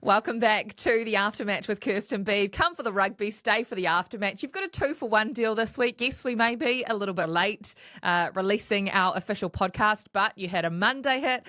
Welcome back to the Aftermatch with Kirsten Beav. Come for the rugby, stay for the Aftermatch. You've got a 2-for-1 deal this week. Yes, we may be a little bit late releasing our official podcast, but you had a Monday hit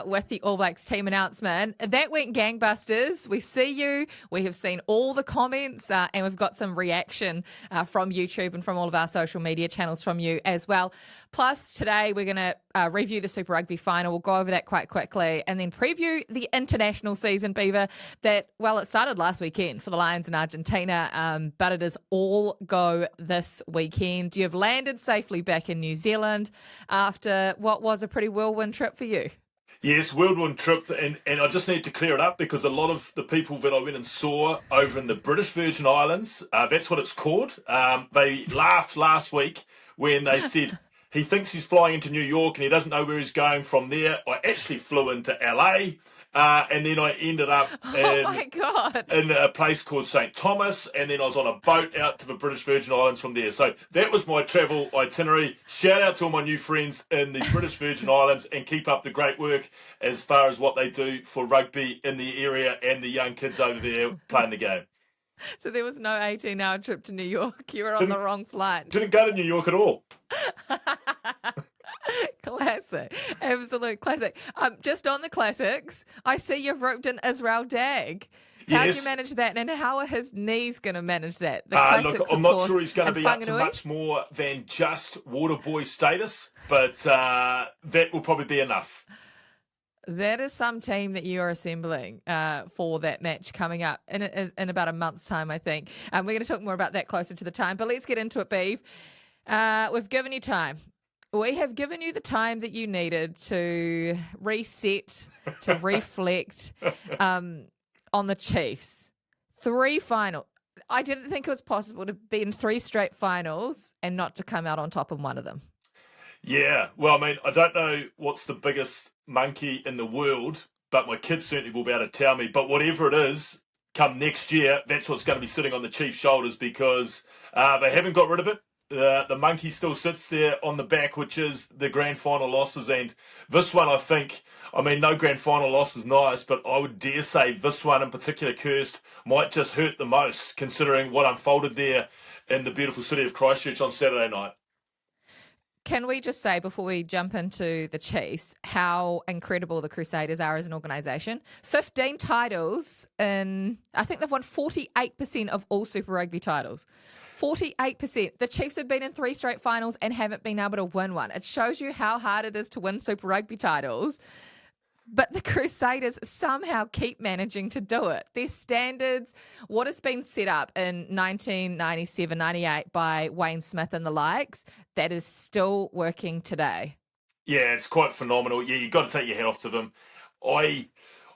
with the All Blacks team announcement. That went gangbusters. We see you. We have seen all the comments and we've got some reaction from YouTube and from all of our social media channels from you as well. Plus, today we're going to review the Super Rugby final. We'll go over that quite quickly and then preview the international season, Beaver, that, well, it started last weekend for the Lions in Argentina, but it is all go this weekend. You have landed safely back in New Zealand after what was a pretty whirlwind trip for you. Yes, whirlwind trip, and I just need to clear it up because a lot of the people that I went and saw over in the British Virgin Islands, that's what it's called, they laughed last week when they said he thinks he's flying into New York and he doesn't know where he's going from there. I actually flew into LA. And then I ended up in a place called St. Thomas, and then I was on a boat out to the British Virgin Islands from there. So that was my travel itinerary. Shout out to all my new friends in the British Virgin Islands, and keep up the great work as far as what they do for rugby in the area and the young kids over there playing the game. So there was no 18-hour trip to New York. You were on the wrong flight. Didn't go to New York at all. Classic. Absolute classic. Just on the classics, I see you've roped in Israel Dag. How did you manage that, and how are his knees going to manage that? Look, I'm not sure he's going to be up to much more than just water boy status, but that will probably be enough. That is some team that you are assembling for that match coming up in about a month's time, I think. We're going to talk more about that closer to the time, but let's get into it, Beav. We've given you time. We have given you the time that you needed to reset, to reflect on the Chiefs. 3 finals. I didn't think it was possible to be in 3 straight finals and not to come out on top in one of them. Yeah, well, I mean, I don't know what's the biggest monkey in the world, but my kids certainly will be able to tell me. But whatever it is, come next year, that's what's going to be sitting on the Chiefs' shoulders, because they haven't got rid of it. The monkey still sits there on the back, which is the grand final losses. And this one, I think, I mean, no grand final loss is nice, but I would dare say this one in particular, Kirst, might just hurt the most, considering what unfolded there in the beautiful city of Christchurch on Saturday night. Can we just say, before we jump into the Chiefs, how incredible the Crusaders are as an organisation? 15 titles, and I think they've won 48% of all Super Rugby titles. 48%. The Chiefs have been in 3 straight finals and haven't been able to win one. It shows you how hard it is to win Super Rugby titles. But the Crusaders somehow keep managing to do it. Their standards, what has been set up in 1997-98 by Wayne Smith and the likes, that is still working today. Yeah, it's quite phenomenal. Yeah, you've got to take your hat off to them. I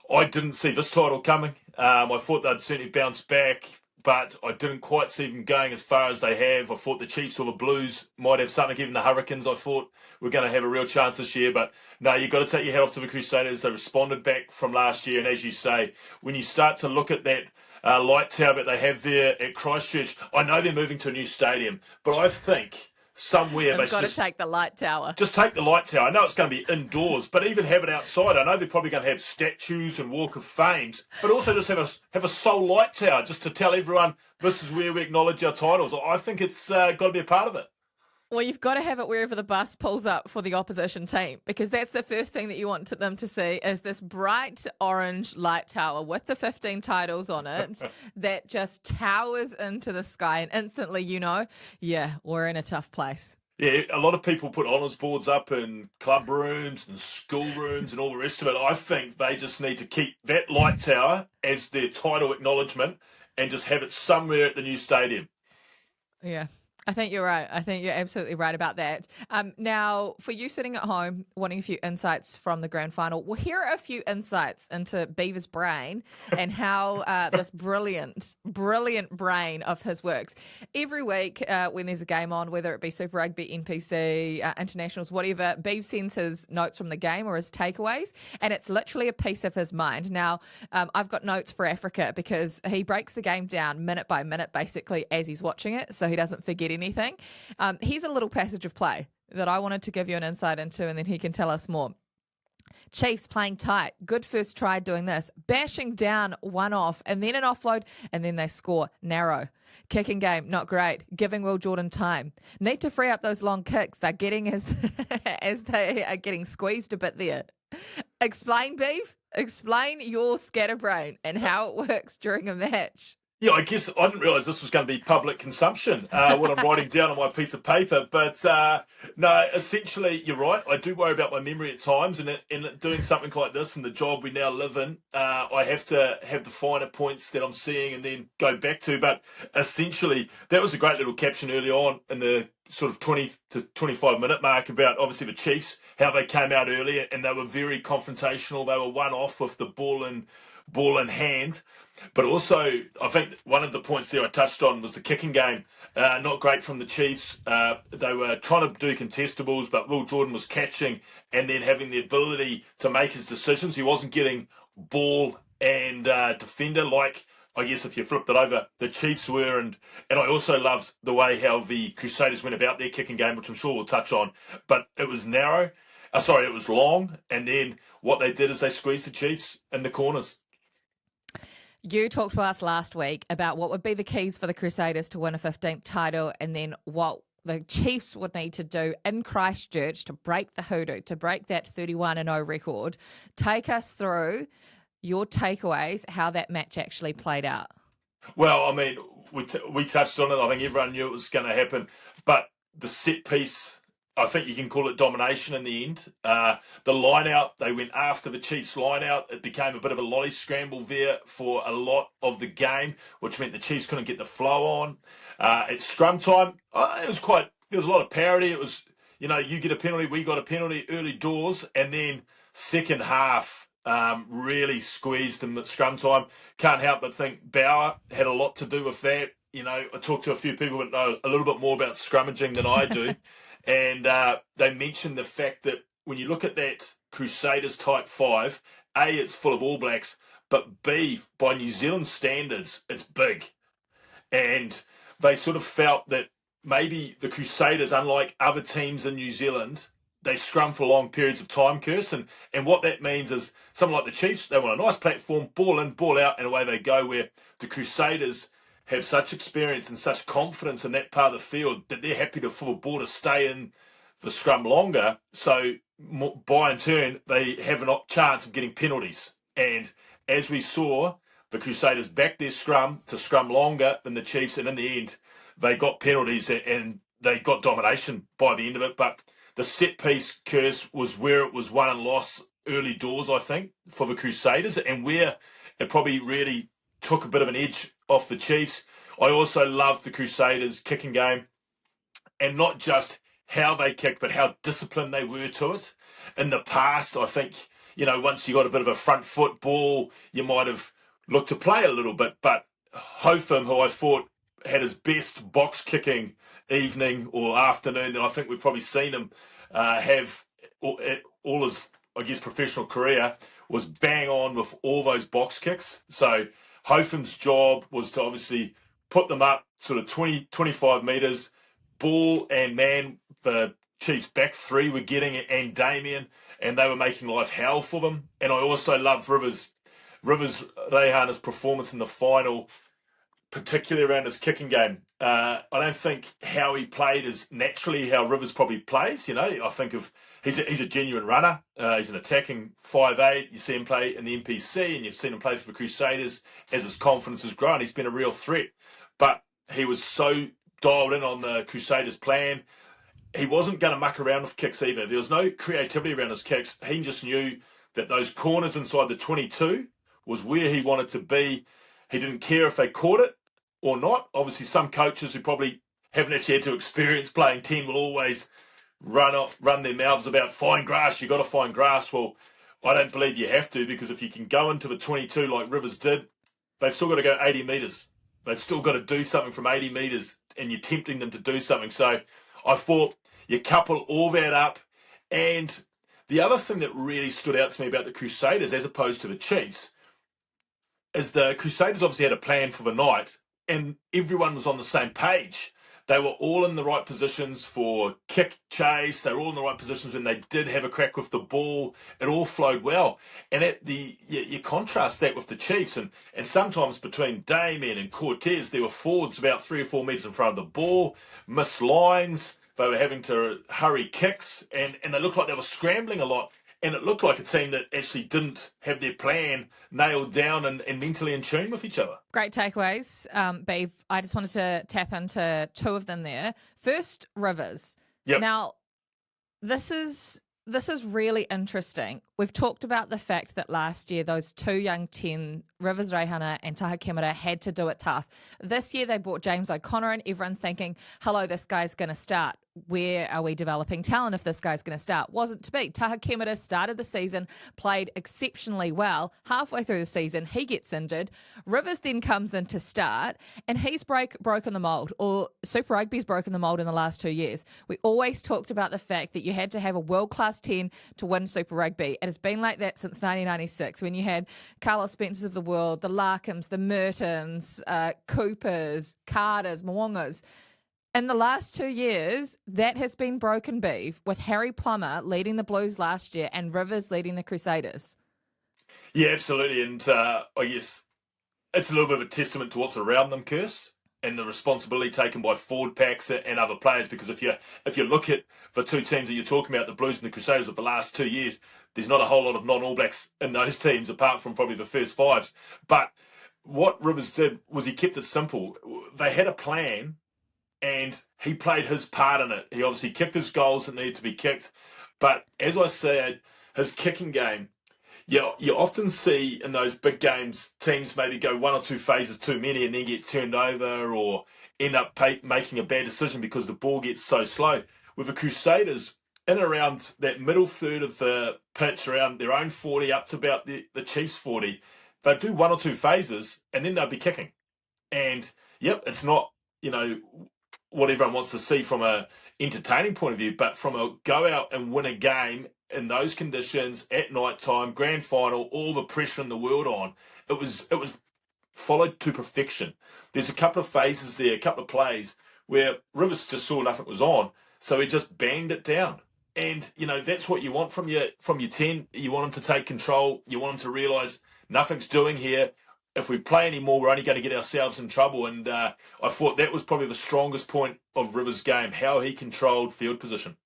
didn't see this title coming. I thought they'd certainly bounce back, but I didn't quite see them going as far as they have. I thought the Chiefs or the Blues might have something. Even the Hurricanes, I thought, were going to have a real chance this year. But no, you've got to take your hat off to the Crusaders. They responded back from last year. And as you say, when you start to look at that light tower that they have there at Christchurch, I know they're moving to a new stadium, but I think somewhere they've got to take the light tower. Just take the light tower. I know it's going to be indoors, but even have it outside. I know they're probably going to have statues and Walk of Fames, but also just have a sole light tower just to tell everyone this is where we acknowledge our titles. I think it's got to be a part of it. Well, you've got to have it wherever the bus pulls up for the opposition team, because that's the first thing that you want them to see is this bright orange light tower with the 15 titles on it that just towers into the sky, and instantly you know, yeah, we're in a tough place. Yeah, a lot of people put honours boards up in club rooms and school rooms and all the rest of it. I think they just need to keep that light tower as their title acknowledgement and just have it somewhere at the new stadium. Yeah. I think you're right. I think you're absolutely right about that. Now, for you sitting at home wanting a few insights from the grand final, well, here are a few insights into Beaver's brain and how this brilliant brain of his works. Every week when there's a game on, whether it be Super Rugby, NPC, internationals, whatever, Beav sends his notes from the game or his takeaways, and it's literally a piece of his mind. Now, I've got notes for Africa because he breaks the game down minute by minute, basically, as he's watching it, so he doesn't forget anything. Here's a little passage of play that I wanted to give you an insight into, and then he can tell us more. Chiefs playing tight. Good first try doing this. Bashing down one off and then an offload and then they score. Narrow. Kicking game, not great. Giving Will Jordan time. Need to free up those long kicks they're getting as, as they are getting squeezed a bit there. Explain, Beav. Explain your scatterbrain and how it works during a match. Yeah, I guess I didn't realise this was going to be public consumption, what I'm writing down on my piece of paper. But no, essentially, you're right. I do worry about my memory at times, and in doing something like this and the job we now live in, I have to have the finer points that I'm seeing and then go back to. But essentially, that was a great little caption early on in the sort of 20 to 25 minute mark about obviously the Chiefs, how they came out earlier and they were very confrontational. They were one off with the ball in hand. But also, I think one of the points there I touched on was the kicking game. Not great from the Chiefs. They were trying to do contestables, but Will Jordan was catching and then having the ability to make his decisions. He wasn't getting ball and defender like, I guess, if you flipped it over, the Chiefs were. And I also loved the way how the Crusaders went about their kicking game, which I'm sure we'll touch on. But it was narrow. It was long. And then what they did is they squeezed the Chiefs in the corners. You talked to us last week about what would be the keys for the Crusaders to win a 15th title and then what the Chiefs would need to do in Christchurch to break the hoodoo, to break that 31-0 record. Take us through your takeaways, how that match actually played out. Well, I mean, we touched on it. I think everyone knew it was going to happen. But the set piece, I think you can call it domination in the end. The line out, they went after the Chiefs line out. It became a bit of a lolly scramble there for a lot of the game, which meant the Chiefs couldn't get the flow on. At scrum time, there was a lot of parity. It was, you get a penalty, we got a penalty early doors, and then second half really squeezed them at scrum time. Can't help but think Bauer had a lot to do with that. I talked to a few people that know a little bit more about scrummaging than I do. And they mentioned the fact that when you look at that Crusaders type 5, A, it's full of All Blacks, but B, by New Zealand standards, it's big. And they sort of felt that maybe the Crusaders, unlike other teams in New Zealand, they scrum for long periods of time, Kirsten. And what that means is someone like the Chiefs, they want a nice platform, ball in, ball out, and away they go, where the Crusaders have such experience and such confidence in that part of the field that they're happy for the ball to stay in the scrum longer. So by in turn, they have a chance of getting penalties. And as we saw, the Crusaders backed their scrum to scrum longer than the Chiefs. And in the end, they got penalties and they got domination by the end of it. But the set piece curse was where it was won and lost early doors, I think, for the Crusaders, and where it probably really took a bit of an edge off the Chiefs. I also loved the Crusaders' kicking game, and not just how they kicked, but how disciplined they were to it. In the past, I think, once you got a bit of a front foot ball, you might have looked to play a little bit. But Hotham, who I thought had his best box kicking evening or afternoon that I think we've probably seen him have all his, I guess, professional career, was bang on with all those box kicks. So Hotham's job was to obviously put them up sort of 20, 25 metres, ball and man, the Chiefs back three were getting it, and Damien, and they were making life hell for them. And I also loved Rivez Reihana's performance in the final, particularly around his kicking game. I don't think how he played is naturally how Rivez probably plays. I think of he's a genuine runner. He's an attacking 5'8". You see him play in the NPC, and you've seen him play for the Crusaders as his confidence has grown. He's been a real threat, but he was so dialed in on the Crusaders' plan. He wasn't going to muck around with kicks either. There was no creativity around his kicks. He just knew that those corners inside the 22 was where he wanted to be. He didn't care if they caught it or not. Obviously, some coaches who probably haven't actually had to experience playing 10 will always run their mouths about find grass. You've got to find grass. Well, I don't believe you have to, because if you can go into the 22 like Rivez did, they've still got to go 80 metres. They've still got to do something from 80 metres, and you're tempting them to do something. So I thought you couple all that up. And the other thing that really stood out to me about the Crusaders, as opposed to the Chiefs, is the Crusaders obviously had a plan for the night, and everyone was on the same page. They were all in the right positions for kick chase. They were all in the right positions when they did have a crack with the ball. It all flowed well. And you contrast that with the Chiefs. And sometimes between Damien and Cortez, there were forwards about 3 or 4 metres in front of the ball, missed lines. They were having to hurry kicks. And they looked like they were scrambling a lot. And it looked like a team that actually didn't have their plan nailed down and mentally in tune with each other. Great takeaways, Beav. I just wanted to tap into 2 of them there. First, Rivers. Yep. Now, this is really interesting. We've talked about the fact that last year those 2 young 10, Rivez Reihana and Taha Kemara, had to do it tough. This year they brought James O'Connor in. Everyone's thinking, hello, this guy's going to start. Where are we developing talent if this guy's going to start? Wasn't to be. Taha Kemara started the season, played exceptionally well. Halfway through the season, he gets injured. Rivers then comes in to start, and he's broken the mould, or Super Rugby's broken the mould in the last 2 years. We always talked about the fact that you had to have a world-class 10 to win Super Rugby. It has been like that since 1996, when you had Carlos Spencers of the world, the Larkhams, the Mertons, Coopers, Carters, Mwongas. In the last 2 years, that has been broken, Beav, with Harry Plummer leading the Blues last year and Rivers leading the Crusaders. Yeah, absolutely. And I guess it's a little bit of a testament to what's around them, Kirst, and the responsibility taken by forward packs and other players. Because if you look at the 2 teams that you're talking about, the Blues and the Crusaders of the last 2 years, there's not a whole lot of non-All Blacks in those teams apart from probably the first 5s. But what Rivers did was he kept it simple. They had a plan, and he played his part in it. He obviously kicked his goals that needed to be kicked. But as I said, his kicking game, you often see in those big games, teams maybe go 1 or 2 phases too many and then get turned over or end up making a bad decision because the ball gets so slow. With the Crusaders, in and around that middle third of the pitch, around their own 40 up to about the Chiefs' 40, they'd do 1 or 2 phases and then they'd be kicking. And, yep, it's not, what everyone wants to see from a entertaining point of view, but from a go out and win a game in those conditions at night time, grand final, all the pressure in the world on, it was followed to perfection. There's a couple of phases there, a couple of plays where Rivers just saw nothing was on, so he just banged it down. And that's what you want from your 10. You want them to take control. You want them to realise nothing's doing here. If we play any more, we're only going to get ourselves in trouble. And I thought that was probably the strongest point of Rivers' game, how he controlled field position.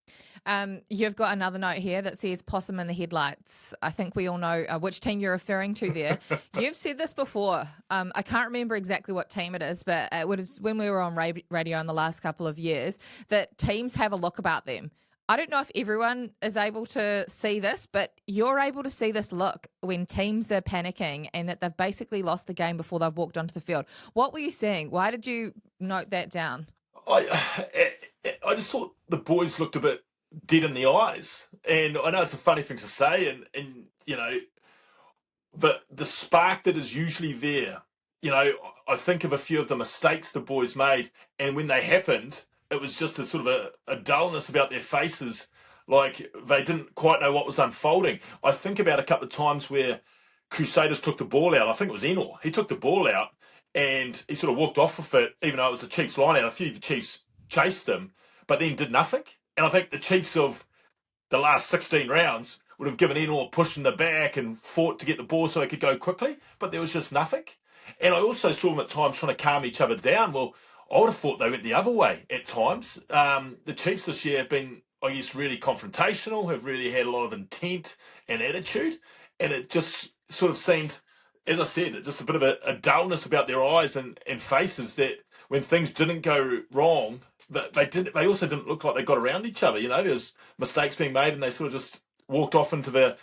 You've got another note here that says Possum in the headlights. I think we all know which team you're referring to there. You've said this before. I can't remember exactly what team it is, but it was when we were on radio in the last couple of years, that teams have a look about them. I don't know if everyone is able to see this, but you're able to see this look when teams are panicking and that they've basically lost the game before they've walked onto the field. What were you seeing? Why did you note that down? I just thought the boys looked a bit dead in the eyes. And I know it's a funny thing to say, and but the spark that is usually there, I think of a few of the mistakes the boys made, and when they happened, it was just a sort of a dullness about their faces, like they didn't quite know what was unfolding. I think about a couple of times where Crusaders took the ball out. I think it was Enor. He took the ball out and he sort of walked off with it, even though it was the Chiefs' line out. A few of the Chiefs chased them, but then did nothing. And I think the Chiefs of the last 16 rounds would have given Enor a push in the back and fought to get the ball so they could go quickly, but there was just nothing. And I also saw them at times trying to calm each other down. Well, I would have thought they went the other way at times. The Chiefs this year have been, I guess, really confrontational, have really had a lot of intent and attitude. And it just sort of seemed, as I said, just a bit of a dullness about their eyes and faces that when things didn't go wrong, they also didn't look like they got around each other. There was mistakes being made and they sort of just walked off into the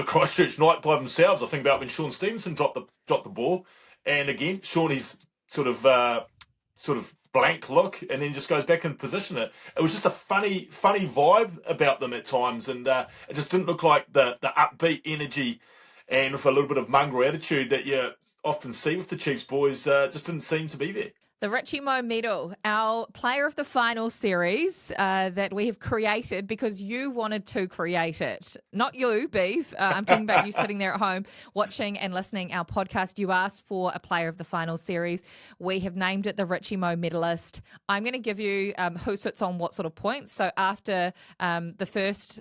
Christchurch night by themselves. I think about when Sean Stevenson dropped the ball. And again, Shawnee's sort of blank look and then just goes back in position. It was just a funny vibe about them at times, and it just didn't look like the upbeat energy and with a little bit of mongrel attitude that you often see with the Chiefs boys. Just didn't seem to be there. The Richie Mo medal, our player of the final series that we have created because you wanted to create it. Not you, Beav. I'm talking about you sitting there at home watching and listening our podcast. You asked for a player of the final series. We have named it the Richie Mo medalist. I'm going to give you who sits on what sort of points. So after the first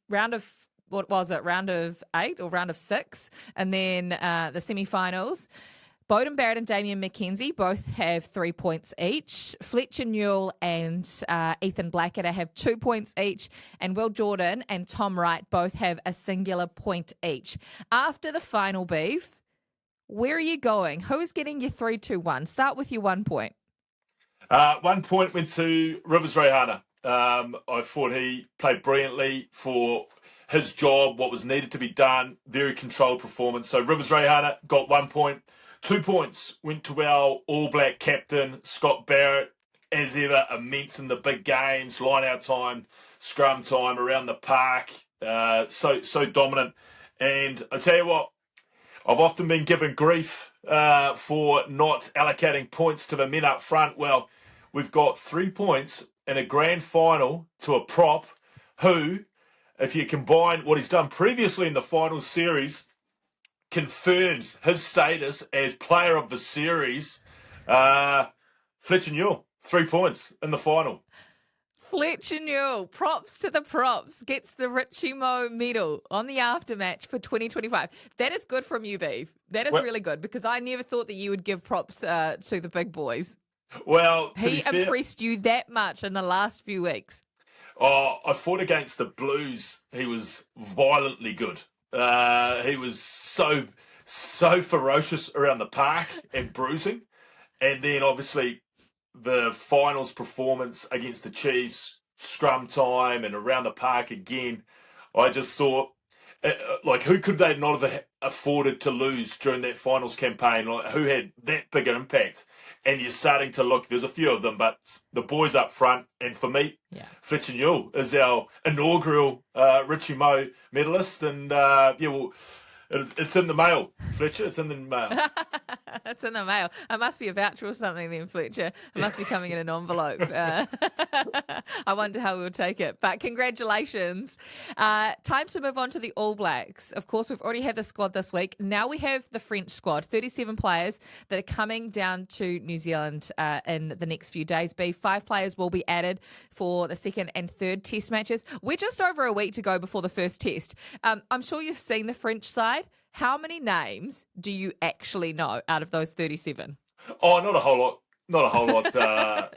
round of, what was it, round of 8 or round of 6, and then the semi-finals, Beauden Barrett and Damien McKenzie both have 3 points each. Fletcher Newell and Ethan Blackadder have 2 points each. And Will Jordan and Tom Wright both have a singular point each. After the final, Beav, where are you going? Who is getting your 3-2-1? Start with your 1 point. 1 point went to Rivez Reihana. I thought he played brilliantly for his job, what was needed to be done. Very controlled performance. So Rivez Reihana got 1 point. 2 points went to our All Black captain, Scott Barrett, as ever, immense in the big games, line-out time, scrum time, around the park, so dominant. And I tell you what, I've often been given grief for not allocating points to the men up front. Well, we've got 3 points in a grand final to a prop who, if you combine what he's done previously in the final series, confirms his status as player of the series. Fletcher Newell, 3 points in the final. Fletcher Newell, props to the props, gets the Richie Mo medal on the aftermatch for 2025. That is good from you, Beav. That is really good, because I never thought that you would give props to the big boys. Well, he impressed you that much in the last few weeks. Oh, I fought against the Blues. He was violently good. He was so ferocious around the park and bruising. And then obviously the finals performance against the Chiefs, scrum time and around the park again. I just thought, who could they not have afforded to lose during that finals campaign? Like, who had that big an impact? And you're starting to look, there's a few of them, but the boys up front, and for me, Fletcher Newell is our inaugural Richie Mo medalist, and it's in the mail, Fletcher, it's in the mail. It's in the mail. It must be a voucher or something then, Fletcher. It must be coming in an envelope. I wonder how we'll take it. But congratulations. Time to move on to the All Blacks. Of course, we've already had the squad this week. Now we have the French squad, 37 players that are coming down to New Zealand in the next few days. 5 players will be added for the second and third test matches. We're just over a week to go before the first test. I'm sure you've seen the French side. How many names do you actually know out of those 37? Oh, not a whole lot. Not a whole lot.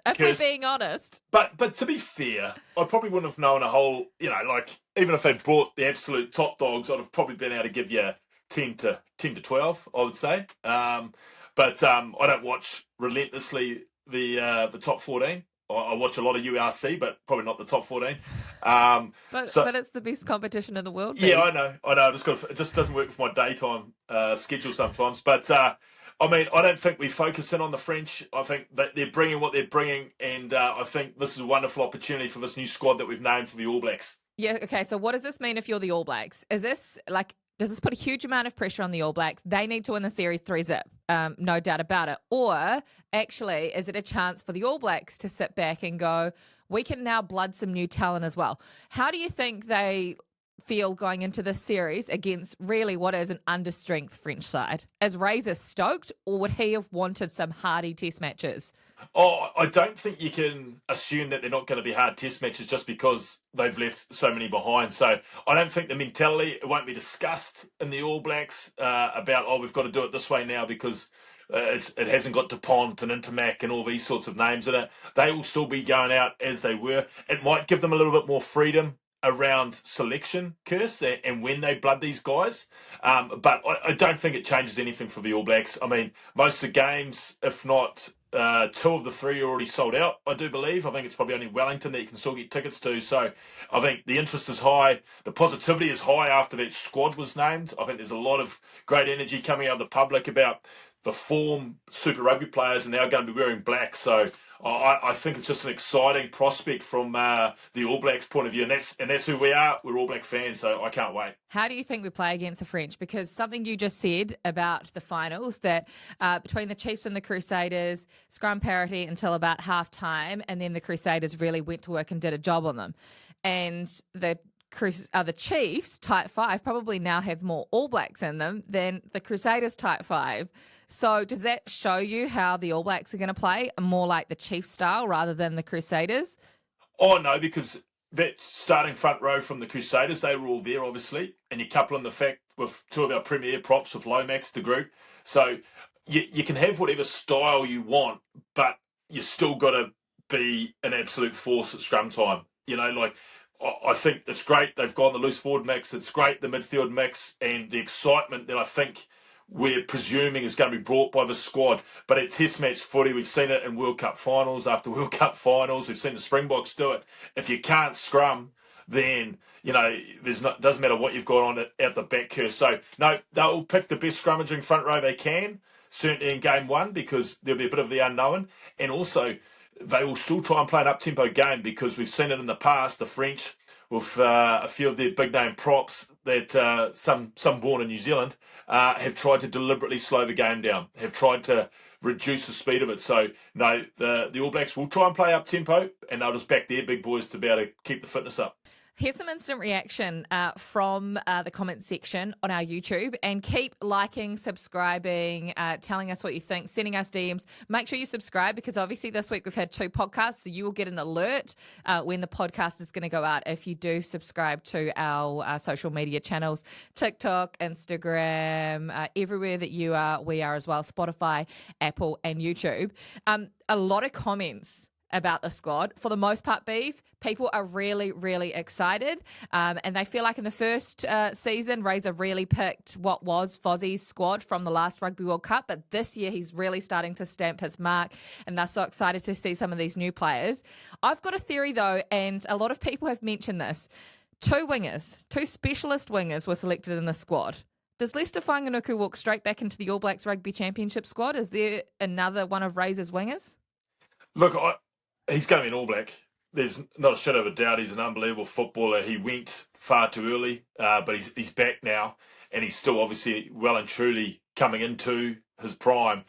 If we're being honest. But to be fair, I probably wouldn't have known a whole, even if they brought the absolute top dogs, I'd have probably been able to give you 10 to 12, I would say. But I don't watch relentlessly the top 14. I watch a lot of URC, but probably not the top 14. But it's the best competition in the world. Yeah, I know. It just doesn't work with my daytime schedule sometimes. But I don't think we focus in on the French. I think that they're bringing what they're bringing, and I think this is a wonderful opportunity for this new squad that we've named for the All Blacks. Yeah. Okay. So what does this mean if you're the All Blacks? Is this does this put a huge amount of pressure on the All Blacks? They need to win the series 3-0, no doubt about it. Or actually, is it a chance for the All Blacks to sit back and go, we can now blood some new talent as well? How do you think they feel going into this series against really what is an understrength French side? Is Razor stoked, or would he have wanted some hardy test matches? Oh, I don't think you can assume that they're not going to be hard test matches just because they've left so many behind. So I don't think the mentality, it won't be discussed in the All Blacks about, we've got to do it this way now because it hasn't got DuPont and Intermac and all these sorts of names in it. They will still be going out as they were. It might give them a little bit more freedom around selection, Kirst, and when they blood these guys. But I don't think it changes anything for the All Blacks. I mean, most of the games, if not 2 of the 3 are already sold out, I do believe. I think it's probably only Wellington that you can still get tickets to. So I think the interest is high. The positivity is high after that squad was named. I think there's a lot of great energy coming out of the public about the form Super Rugby players are now going to be wearing black. So I think it's just an exciting prospect from the All Blacks point of view, and that's who we are. We're All Black fans, so I can't wait. How do you think we play against the French? Because something you just said about the finals, that between the Chiefs and the Crusaders, scrum parity until about half-time, and then the Crusaders really went to work and did a job on them. And the Chiefs, Type 5, probably now have more All Blacks in them than the Crusaders Type 5. So does that show you how the All Blacks are going to play, more like the Chiefs style rather than the Crusaders? Oh, no, because that starting front row from the Crusaders, they were all there, obviously, and you couple in the fact with two of our premier props with Lomax, the group. So you can have whatever style you want, but you still got to be an absolute force at scrum time. I think it's great they've gone the loose forward mix. It's great the midfield mix and the excitement that I think we're presuming is going to be brought by the squad. But at Test match footy, we've seen it in World Cup finals after World Cup finals. We've seen the Springboks do it. If you can't scrum, then doesn't matter what you've got on at the back curve. So no, they'll pick the best scrummaging front row they can, certainly in game one, because there'll be a bit of the unknown, and also they will still try and play an up-tempo game because we've seen it in the past, the French, with a few of their big-name props that some born in New Zealand have tried to deliberately slow the game down, have tried to reduce the speed of it. So, no, the All Blacks will try and play up-tempo, and they'll just back their big boys to be able to keep the fitness up. Here's some instant reaction from the comment section on our YouTube, and keep liking, subscribing, telling us what you think, sending us DMs. Make sure you subscribe, because obviously this week we've had 2 podcasts, so you will get an alert when the podcast is going to go out if you do subscribe to our social media channels, TikTok, Instagram, everywhere that you are, we are as well, Spotify, Apple and YouTube. A lot of comments about the squad. For the most part, Beav, people are really, really excited. And they feel like in the first season, Razor really picked what was Fozzie's squad from the last Rugby World Cup. But this year, he's really starting to stamp his mark. And they're so excited to see some of these new players. I've got a theory, though, and a lot of people have mentioned this. 2 specialist wingers were selected in the squad. Does Leicester Fainga'anuku walk straight back into the All Blacks Rugby Championship squad? Is there another one of Razor's wingers? Look, he's going to be an All Black. There's not a shadow of a doubt. He's an unbelievable footballer. He went far too early, but he's back now, and he's still obviously well and truly coming into his prime.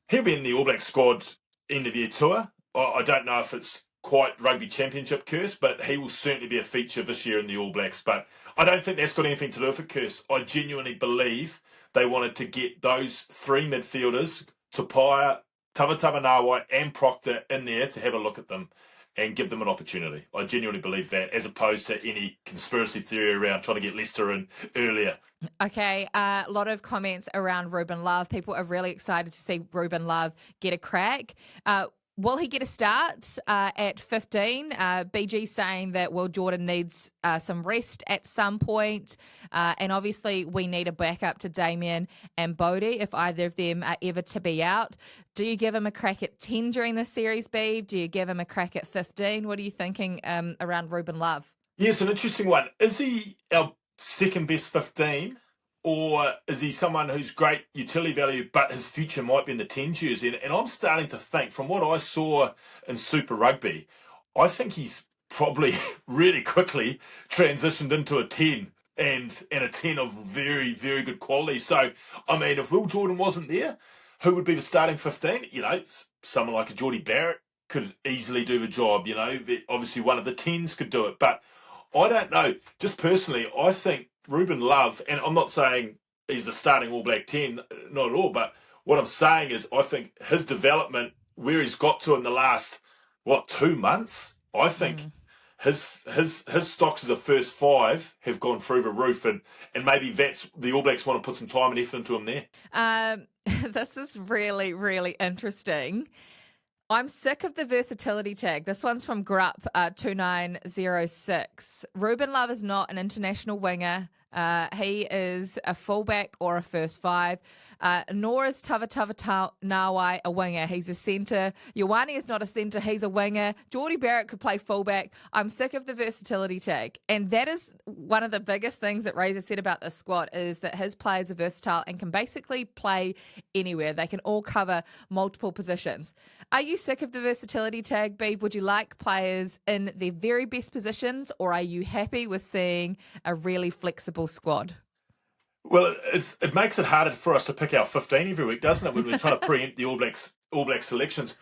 He'll be in the All Black squad end of year tour. I don't know if it's quite Rugby Championship curse, but he will certainly be a feature this year in the All Blacks. But I don't think that's got anything to do with it, curse. I genuinely believe they wanted to get those 3 midfielders, Tupaia, Tavatavanawai and Proctor, in there to have a look at them and give them an opportunity. I genuinely believe that, as opposed to any conspiracy theory around trying to get Leicester in earlier. Okay, a lot of comments around Ruben Love. People are really excited to see Ruben Love get a crack. Will he get a start at 15? BG saying that Will Jordan needs some rest at some point. And obviously we need a backup to Damien and Bodie if either of them are ever to be out. Do you give him a crack at 10 during this series, Beav? Do you give him a crack at 15? What are you thinking around Ruben Love? Yes, an interesting one. Is he our second best 15? Or is he someone who's great utility value, but his future might be in the 10 jersey? And I'm starting to think, from what I saw in Super Rugby, I think he's probably really quickly transitioned into a 10 and a 10 of very, very good quality. So, I mean, if Will Jordan wasn't there, who would be the starting 15? Someone like a Geordie Barrett could easily do the job. Obviously one of the 10s could do it. But I don't know. Just personally, I think Ruben Love, and I'm not saying he's the starting All Black 10, not at all, but what I'm saying is I think his development, where he's got to in the last, 2 months, I think his stocks as a first 5 have gone through the roof, and maybe that's the All Blacks want to put some time and effort into him there. This is really, really interesting. I'm sick of the versatility tag. This one's from Grupp 2906. Ruben Love is not an international winger. He is a fullback or a first 5. Nor is Nawai a winger. He's a centre. Ioane is not a centre. He's a winger. Geordie Barrett could play fullback. I'm sick of the versatility tag. And that is one of the biggest things that Razor said about this squad is that his players are versatile and can basically play anywhere. They can all cover multiple positions. Are you sick of the versatility tag, Beav? Would you like players in their very best positions, or are you happy with seeing a really flexible squad? Well, it makes it harder for us to pick our 15 every week, doesn't it, when we're trying to preempt the All Blacks selections.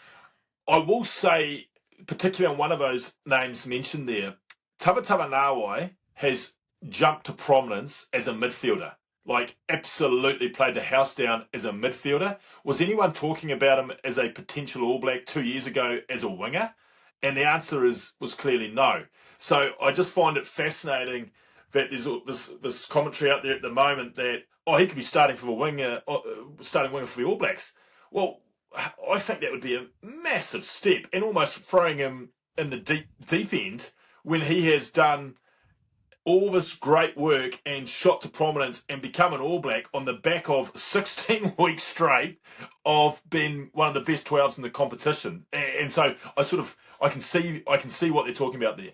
I will say, particularly on one of those names mentioned there, Nawai has jumped to prominence as a midfielder. Like, absolutely played the house down as a midfielder. Was anyone talking about him as a potential All Black 2 years ago as a winger? And the answer was clearly no. So I just find it fascinating that there's this commentary out there at the moment that, he could be starting for starting winger for the All Blacks. Well, I think that would be a massive step and almost throwing him in the deep end when he has done all this great work and shot to prominence and become an All Black on the back of 16 weeks straight of being one of the best 12s in the competition. And so I can see what they're talking about there.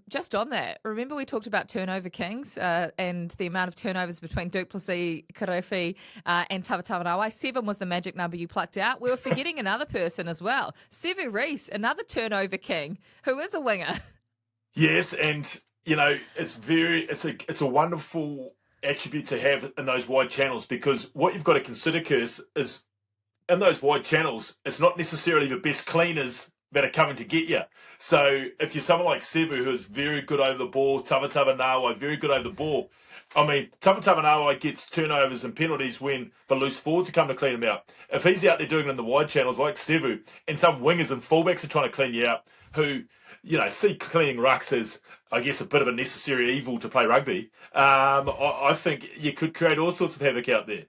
Just on that, remember we talked about turnover kings and the amount of turnovers between du Plessis, Karefi and Nawai. 7 was the magic number you plucked out. We were forgetting another person as well. Sevu Reece, another turnover king, who is a winger. Yes, and it's a wonderful attribute to have in those wide channels, because what you've got to consider, Kirst, is in those wide channels, it's not necessarily the best cleaners that are coming to get you. So if you're someone like Sevu, who is very good over the ball, Nawai, very good over the ball. I mean, Nawai gets turnovers and penalties when the loose forwards are coming to clean him out. If he's out there doing it in the wide channels like Sevu, and some wingers and fullbacks are trying to clean you out, who, see cleaning rucks as, I guess, a bit of a necessary evil to play rugby, I think you could create all sorts of havoc out there.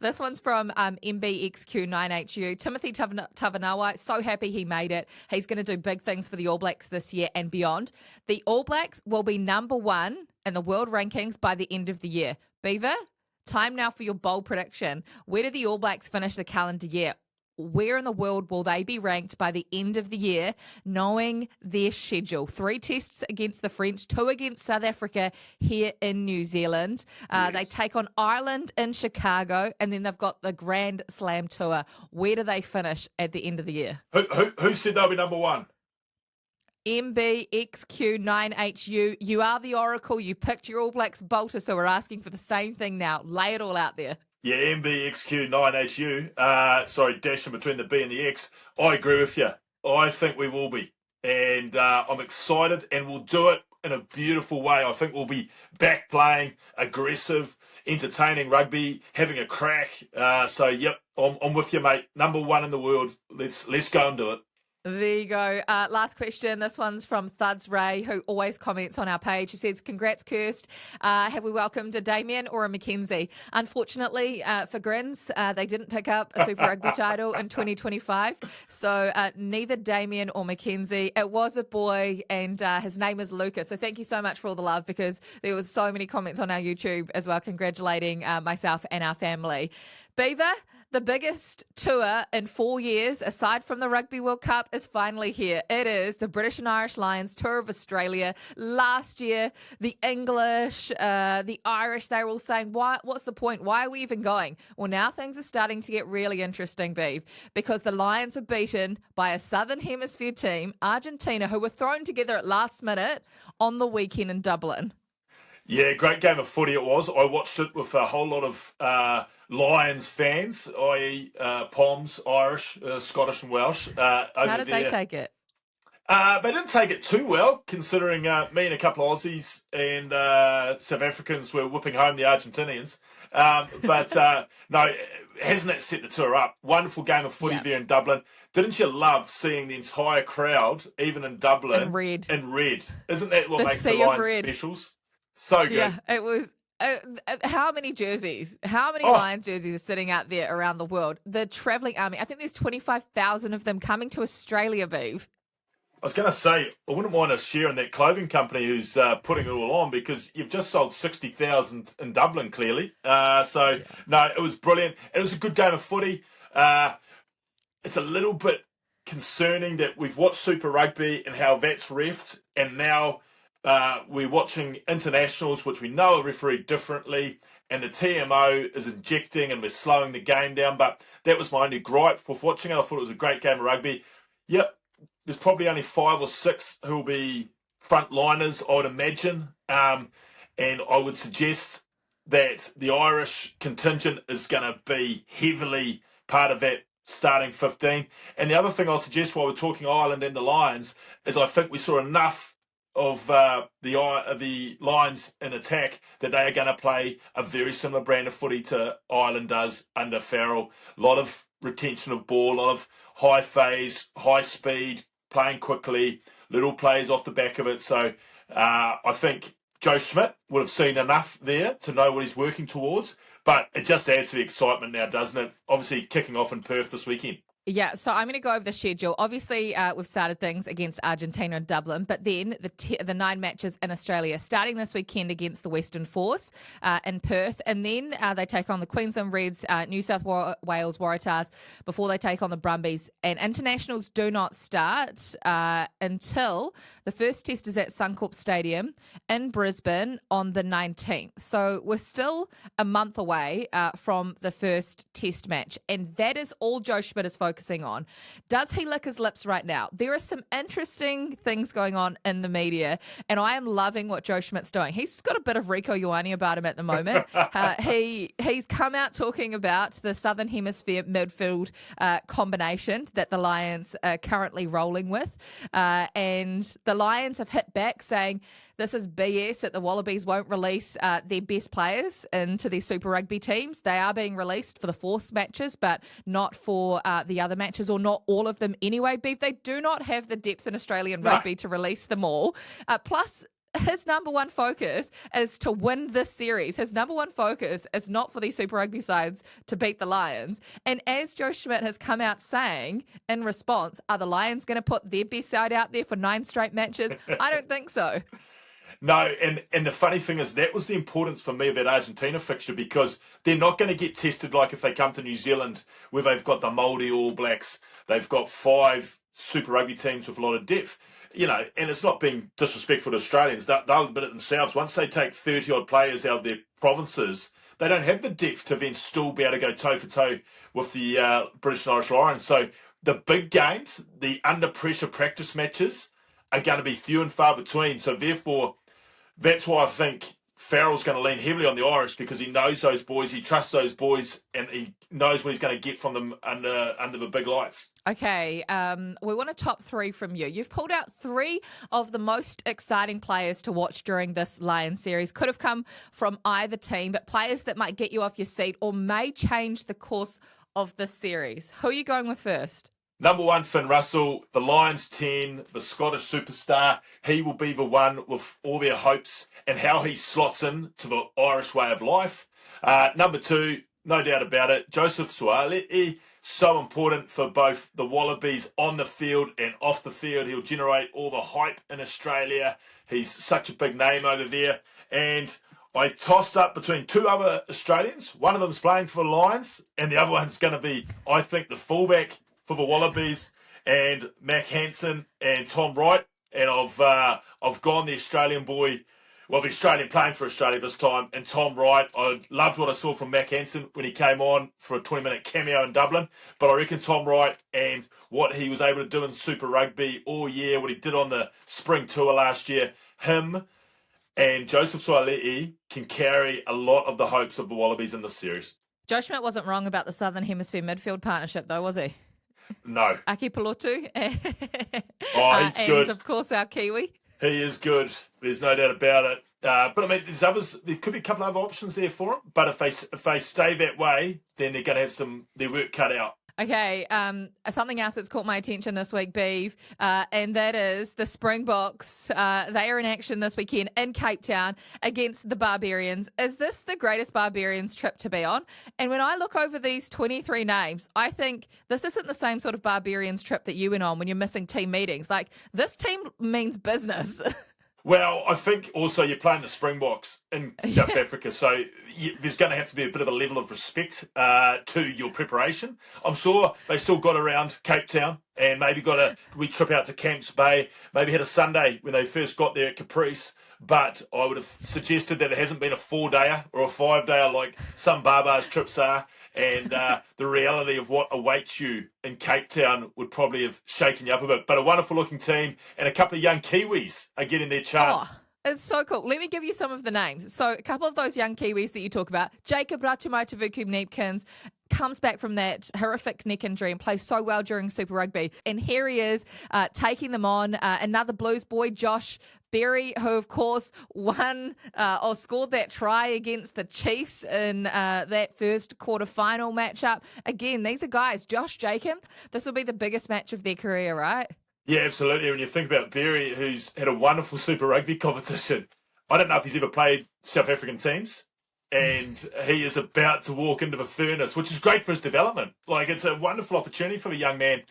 This one's from MBXQ9HU. Timothy Tavanawai, so happy he made it. He's going to do big things for the All Blacks this year and beyond. The All Blacks will be number 1 in the world rankings by the end of the year. Beaver, time now for your bold prediction. Where do the All Blacks finish the calendar year? Where in the world will they be ranked by the end of the year, knowing their schedule? 3 tests against the French, 2 against South Africa here in New Zealand. Yes. They take on Ireland in Chicago, and then they've got the Grand Slam Tour. Where do they finish at the end of the year? Who said they'll be number 1? MBXQ9HU. You are the oracle. You picked your All Blacks bolter, so we're asking for the same thing now. Lay it all out there. Yeah, MBXQ9HU. Dash in between the B and the X. I agree with you. I think we will be. And I'm excited, and we'll do it in a beautiful way. I think we'll be back playing aggressive, entertaining rugby, having a crack. Yep, I'm with you, mate. Number 1 in the world. Let's go and do it. There you go. Last question. This one's from Thuds Ray, who always comments on our page. He says, congrats, Kirst. Have we welcomed a Damien or a Mackenzie? Unfortunately, for Grins, they didn't pick up a Super Rugby title in 2025. So neither Damien or Mackenzie. It was a boy, and his name is Lucas. So thank you so much for all the love, because there was so many comments on our YouTube as well, congratulating myself and our family. Beaver, the biggest tour in 4 years, aside from the Rugby World Cup, is finally here. It is the British and Irish Lions Tour of Australia. Last year, the English, the Irish, they were all saying, what's the point? Why are we even going? Well, now things are starting to get really interesting, Beav, because the Lions were beaten by a Southern Hemisphere team, Argentina, who were thrown together at last minute on the weekend in Dublin. Yeah, great game of footy it was. I watched it with a whole lot of Lions fans, i.e. Poms, Irish, Scottish and Welsh. How did they take it? They didn't take it too well, considering me and a couple of Aussies and South Africans were whipping home the Argentinians. No, hasn't that set the tour up? Wonderful game of footy there in Dublin. Didn't you love seeing the entire crowd, even in Dublin, in red? Isn't that what makes the Lions specials? So good. Yeah, it was. How many jerseys? How many Lions jerseys are sitting out there around the world? The travelling army. I think there's 25,000 of them coming to Australia, Beav. I was going to say, I wouldn't mind a share in that clothing company who's putting it all on, because you've just sold 60,000 in Dublin, clearly. No, it was brilliant. It was a good game of footy. It's a little bit concerning that we've watched Super Rugby and how that's reffed, and now we're watching internationals, which we know are refereed differently, and the TMO is injecting and we're slowing the game down. But that was my only gripe with watching it. I thought it was a great game of rugby. Yep, there's probably only 5 or 6 who will be frontliners, I would imagine. And I would suggest that the Irish contingent is going to be heavily part of that starting 15. And the other thing I'll suggest while we're talking Ireland and the Lions is I think we saw enough of the Lions in attack that they are going to play a very similar brand of footy to Ireland does under Farrell. A lot of retention of ball, a lot of high phase, high speed, playing quickly, little plays off the back of it. So I think Joe Schmidt would have seen enough there to know what he's working towards. But it just adds to the excitement now, doesn't it? Obviously kicking off in Perth this weekend. Yeah, so I'm going to go over the schedule. Obviously, we've started things against Argentina and Dublin, but then the 9 matches in Australia, starting this weekend against the Western Force in Perth, and then they take on the Queensland Reds, New South Wales Waratahs, before they take on the Brumbies. And internationals do not start until the first test is at Suncorp Stadium in Brisbane on the 19th. So we're still a month away from the first test match, and that is all Joe Schmidt is focusing on. Does he lick his lips right now? There are some interesting things going on in the media, and I am loving what Joe Schmidt's doing. He's got a bit of Rico Ioane about him at the moment. He's come out talking about the Southern Hemisphere midfield combination that the Lions are currently rolling with, and the Lions have hit back saying this is BS that the Wallabies won't release their best players into their Super Rugby teams. They are being released for the Force matches, but not for the other matches, or not all of them anyway. Beav, they do not have the depth in Australian rugby to release them all. Plus, his number one focus is to win this series. His number one focus is not for these Super Rugby sides to beat the Lions. And as Joe Schmidt has come out saying in response, are the Lions going to put their best side out there for 9 straight matches? I don't think so. No, and the funny thing is that was the importance for me of that Argentina fixture, because they're not going to get tested like if they come to New Zealand where they've got the mouldy All Blacks. They've got 5 Super Rugby teams with a lot of depth. You know, and it's not being disrespectful to Australians. They'll admit it themselves. Once they take 30-odd players out of their provinces, they don't have the depth to then still be able to go toe-for-toe with the British and Irish Lions. So the big games, the under-pressure practice matches, are going to be few and far between. So therefore, that's why I think Farrell's going to lean heavily on the Irish, because he knows those boys, he trusts those boys, and he knows what he's going to get from them under the big lights. Okay, we want a top 3 from you. You've pulled out 3 of the most exciting players to watch during this Lions series. Could have come from either team, but players that might get you off your seat or may change the course of this series. Who are you going with first? Number 1, Finn Russell, the Lions 10, the Scottish superstar. He will be the one with all their hopes and how he slots in to the Irish way of life. Number 2, no doubt about it, Joseph Suaalii. So important for both the Wallabies on the field and off the field. He'll generate all the hype in Australia. He's such a big name over there. And I tossed up between 2 other Australians. One of them's playing for the Lions, and the other one's going to be, I think, the fullback for the Wallabies, and Mac Hansen and Tom Wright. And I've gone the Australian boy, well, the Australian playing for Australia this time, and Tom Wright. I loved what I saw from Mac Hansen when he came on for a 20-minute cameo in Dublin. But I reckon Tom Wright and what he was able to do in Super Rugby all year, what he did on the spring tour last year, him and Joseph Suaalii can carry a lot of the hopes of the Wallabies in this series. Joe Schmidt wasn't wrong about the Southern Hemisphere midfield partnership, though, was he? No. Aki Pelotu. He's good. And, of course, our Kiwi. He is good. There's no doubt about it. But, I mean, there's others. There could be a couple of other options there for him. But if they stay that way, then they're going to have their work cut out. Okay, something else that's caught my attention this week, Beav, and that is the Springboks. They are in action this weekend in Cape Town against the Barbarians. Is this the greatest Barbarians trip to be on? And when I look over these 23 names, I think this isn't the same sort of Barbarians trip that you went on when you're missing team meetings. Like, this team means business. Well, I think also you're playing the Springboks in South Africa, so there's going to have to be a bit of a level of respect to your preparation. I'm sure they still got around Cape Town and maybe got a wee trip out to Camps Bay, maybe had a Sunday when they first got there at Caprice. But I would have suggested that it hasn't been a 4-dayer or a 5-dayer like some Baabaas trips are. And the reality of what awaits you in Cape Town would probably have shaken you up a bit. But a wonderful looking team and a couple of young Kiwis are getting their chance. Oh, it's so cool. Let me give you some of the names. So a couple of those young Kiwis that you talk about, Jacob Ratumaitavuku-Neepkins, comes back from that horrific neck injury and plays so well during Super Rugby. And here he is taking them on. Another Blues boy, Josh Berry, who of course won or scored that try against the Chiefs in that first quarter-final matchup. Again, these are guys, Josh Jacob, this will be the biggest match of their career, right? Yeah, absolutely. When you think about Berry, who's had a wonderful Super Rugby competition, I don't know if he's ever played South African teams, and he is about to walk into the furnace, which is great for his development. Like, it's a wonderful opportunity for a young man.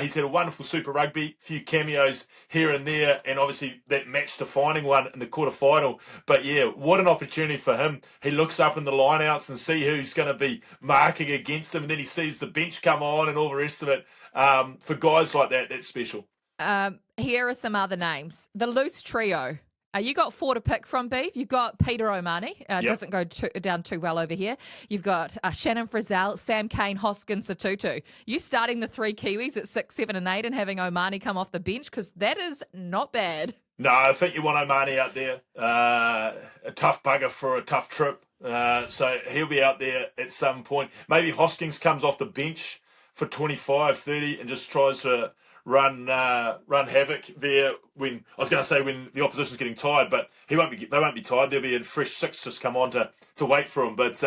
He's had a wonderful Super Rugby, few cameos here and there, and obviously that match-defining one in the quarter-final. But yeah, what an opportunity for him. He looks up in the lineouts and see who's going to be marking against him, and then he sees the bench come on and all the rest of it. For guys like that, that's special. Here are some other names. The loose trio. You got 4 to pick from, Beav. You've got Peter O'Mani. Doesn't go down too well over here. You've got Shannon Frizzell, Sam Kane, Hoskins, Satutu. You starting the 3 Kiwis at 6, 7 and 8 and having O'Mani come off the bench, because that is not bad. No, I think you want O'Mani out there. A tough bugger for a tough trip. So he'll be out there at some point. Maybe Hoskins comes off the bench for 25, 30 and just tries to run havoc there when the opposition's getting tired, but they won't be tired. There'll be a fresh 6 just come on to wait for them. But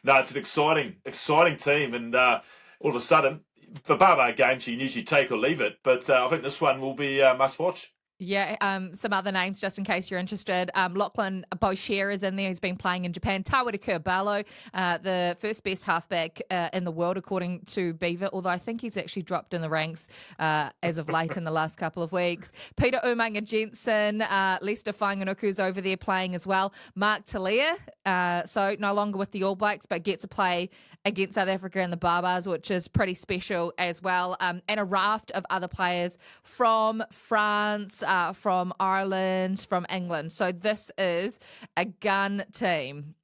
no, it's an exciting team, and all of a sudden, for Baabaas games you can usually take or leave it, but I think this one will be must watch. Yeah, some other names just in case you're interested. Lachlan Boshier is in there, who's been playing in Japan. Tawera Kurbalo, the first best halfback in the world according to Beaver, although I think he's actually dropped in the ranks as of late in the last couple of weeks. Peter Umaga Jensen, Leicester Fainga'anuku's over there playing as well. Mark Talia, so no longer with the All Blacks, but gets to play against South Africa and the Baabaas, which is pretty special as well. And a raft of other players from France, from Ireland, from England. So this is a gun team.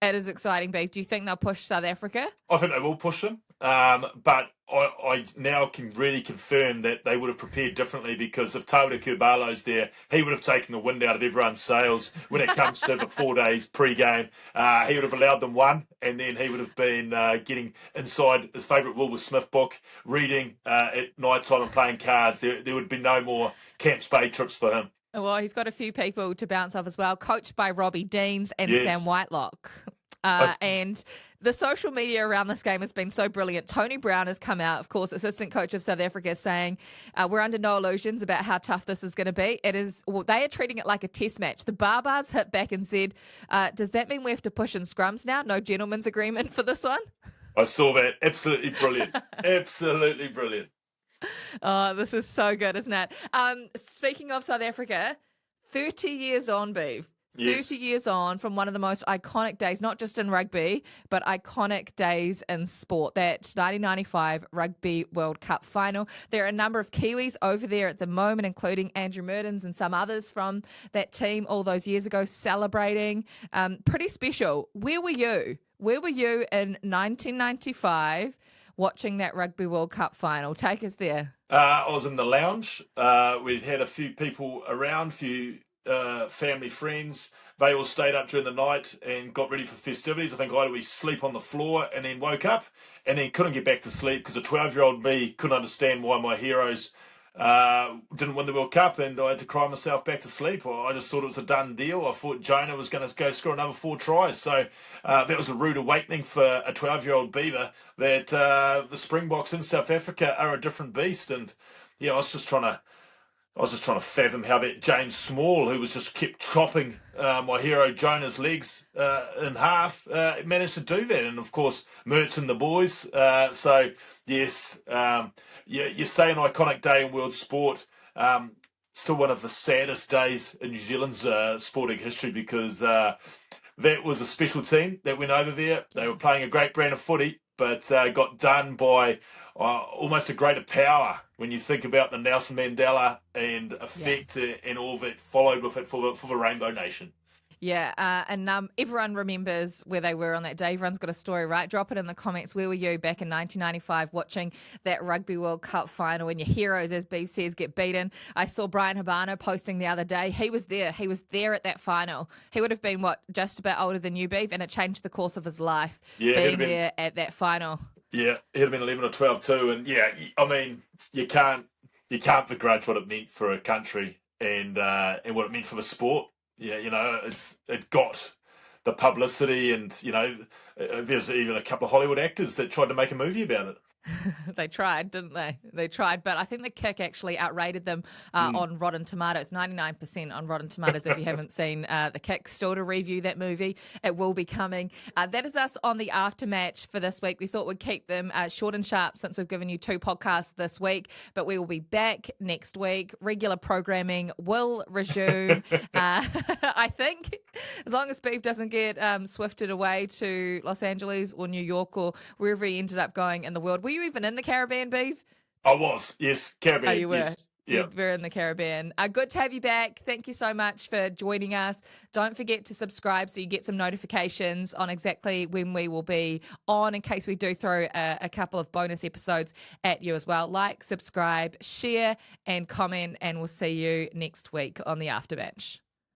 It is exciting, Beav. Do you think they'll push South Africa? I think they will push them. But I now can really confirm that they would have prepared differently, because if Tawera Kurbalo's there, he would have taken the wind out of everyone's sails when it comes to the 4 days pre-game. He would have allowed them one, and then he would have been getting inside his favourite Wilbur Smith book, reading at night time and playing cards. There would be no more Camps Bay trips for him. Well, he's got a few people to bounce off as well, coached by Robbie Deans and Sam Whitelock. And the social media around this game has been so brilliant. Tony Brown has come out, of course, assistant coach of South Africa, saying we're under no illusions about how tough this is going to be. They are treating it like a test match. The Baabaas hit back and said, does that mean we have to push in scrums now? No gentleman's agreement for this one? I saw that. Absolutely brilliant. Absolutely brilliant. Oh, this is so good, isn't it? Speaking of South Africa, 30 years on, Beav. Yes. 30 years on from one of the most iconic days, not just in rugby, but iconic days in sport, that 1995 Rugby World Cup final. There are a number of Kiwis over there at the moment, including Andrew Murdens and some others from that team all those years ago celebrating. Pretty special. Where were you? Where were you in 1995 watching that Rugby World Cup final? Take us there. I was in the lounge. We'd had a few people around, family, friends. They all stayed up during the night and got ready for festivities. I think I had a wee sleep on the floor and then woke up and then couldn't get back to sleep because a 12-year-old me couldn't understand why my heroes didn't win the World Cup, and I had to cry myself back to sleep. I just thought it was a done deal. I thought Jonah was going to go score another 4 tries. So that was a rude awakening for a 12-year-old Beaver that the Springboks in South Africa are a different beast. And yeah, I was just trying to fathom how that James Small, who was just kept chopping my hero Jonah's legs in half, managed to do that. And of course, Mertz and the boys. So yes, you say an iconic day in world sport. Still one of the saddest days in New Zealand's sporting history, because that was a special team that went over there. They were playing a great brand of footy, but got done by almost a greater power when you think about the Nelson Mandela and effect and all that followed with it for the Rainbow Nation. Yeah, and everyone remembers where they were on that day. Everyone's got a story, right? Drop it in the comments. Where were you back in 1995 watching that Rugby World Cup final when your heroes, as Beav says, get beaten? I saw Brian Habana posting the other day. He was there. He was there at that final. He would have been, just about older than you, Beav, and it changed the course of his life, being there at that final. Yeah, he'd have been 11 or 12 too. And yeah, I mean, you can't begrudge what it meant for a country and what it meant for the sport. Yeah, it got the publicity, and there's even a couple of Hollywood actors that tried to make a movie about it. They tried, didn't they? They tried, but I think the kick actually outrated them on Rotten Tomatoes. 99% on Rotten Tomatoes. If you haven't seen the kick, still to review that movie, it will be coming. That is us on the aftermatch for this week. We thought we'd keep them short and sharp since we've given you 2 podcasts this week, but we will be back next week. Regular programming will resume. I think, as long as Beav doesn't get swifted away to Los Angeles or New York or wherever he ended up going in the world. Were you even in the Caribbean, Beav? I was, yes. Caribbean, oh, you were. Yes. Yeah. You were in the Caribbean. Good to have you back. Thank you so much for joining us. Don't forget to subscribe so you get some notifications on exactly when we will be on, in case we do throw a couple of bonus episodes at you as well. Like, subscribe, share, and comment, and we'll see you next week on the Aftermatch.